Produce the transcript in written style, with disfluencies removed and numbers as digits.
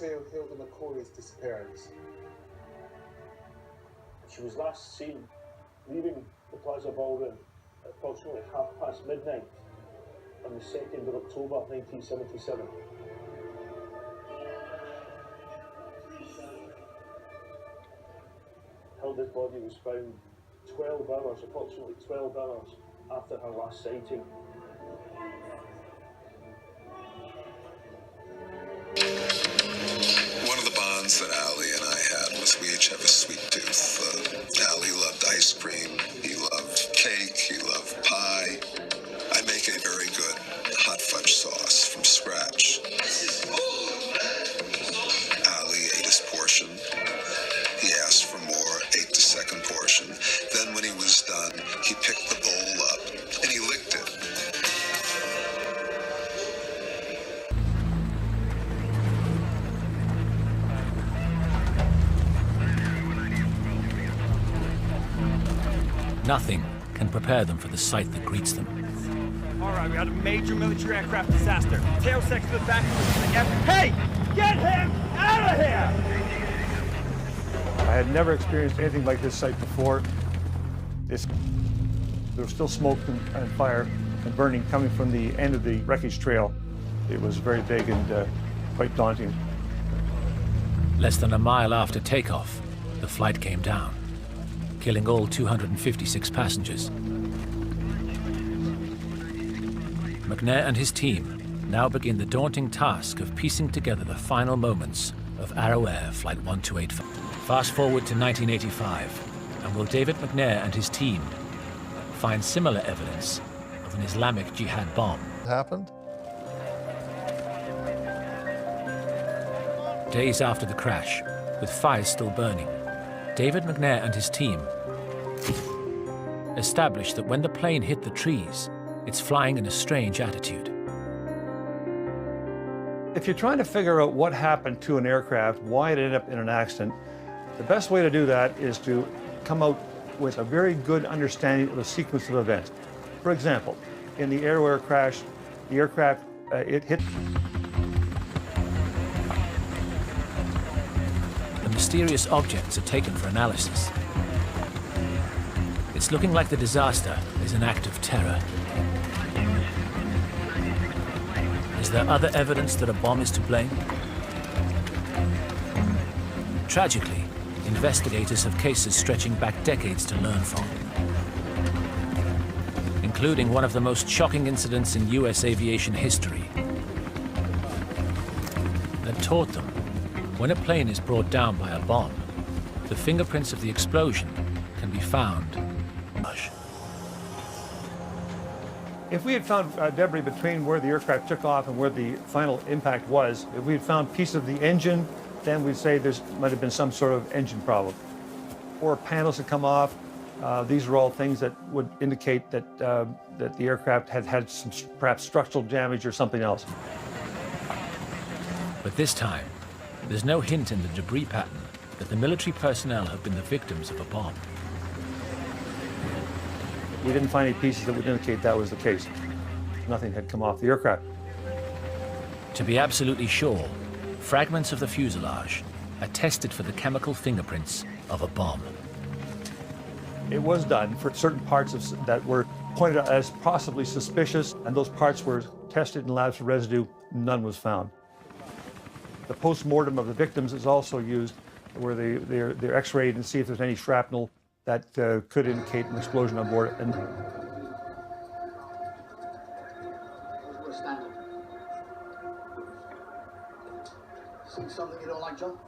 detail Hilda McCauley's disappearance? She was last seen leaving the Plaza Ballroom at approximately midnight on the 2nd of October 1977. Hilda's body was found approximately 12 hours after her last sighting. One of the bonds that Ali and I had was we each have a sweet tooth. Ali loved ice cream, he loved cake, he loved pie. I make a very good hot fudge sauce from scratch. Ali ate his portion. He asked for more, ate the second portion. Then when he was done, he picked the bowl up and he licked it. Nothing can prepare them for the sight that greets them. All right, we got a major military aircraft disaster. Tail section to the back. Hey, get him out of here! I had never experienced anything like this site before. There was still smoke and fire and burning coming from the end of the wreckage trail. It was very big and quite daunting. Less than a mile after takeoff, the flight came down, killing all 256 passengers. McNair and his team now begin the daunting task of piecing together the final moments of Arrow Air Flight 1285. Fast forward to 1985, and will David McNair and his team find similar evidence of an Islamic Jihad bomb? Happened? Days after the crash, with fires still burning, David McNair and his team established that when the plane hit the trees, it's flying in a strange attitude. If you're trying to figure out what happened to an aircraft, why it ended up in an accident, the best way to do that is to come out with a very good understanding of the sequence of events. For example, in the Air crash, the aircraft, it hit. The mysterious objects are taken for analysis. It's looking like the disaster is an act of terror. Is there other evidence that a bomb is to blame? Tragically, investigators have cases stretching back decades to learn from, including one of the most shocking incidents in US aviation history that taught them when a plane is brought down by a bomb, the fingerprints of the explosion can be found. If we had found debris between where the aircraft took off and where the final impact was, if we had found pieces of the engine, then we'd say there might have been some sort of engine problem. Or panels had come off. These are all things that would indicate that, that the aircraft had had some perhaps structural damage or something else. But this time, there's no hint in the debris pattern that the military personnel have been the victims of a bomb. We didn't find any pieces that would indicate that was the case. Nothing had come off the aircraft. To be absolutely sure, fragments of the fuselage are tested for the chemical fingerprints of a bomb. It was done for certain parts that were pointed out as possibly suspicious, and those parts were tested in labs for residue. None was found. The post-mortem of the victims is also used, where they're x-rayed and see if there's any shrapnel that could indicate an explosion on board. And see something you don't like, John?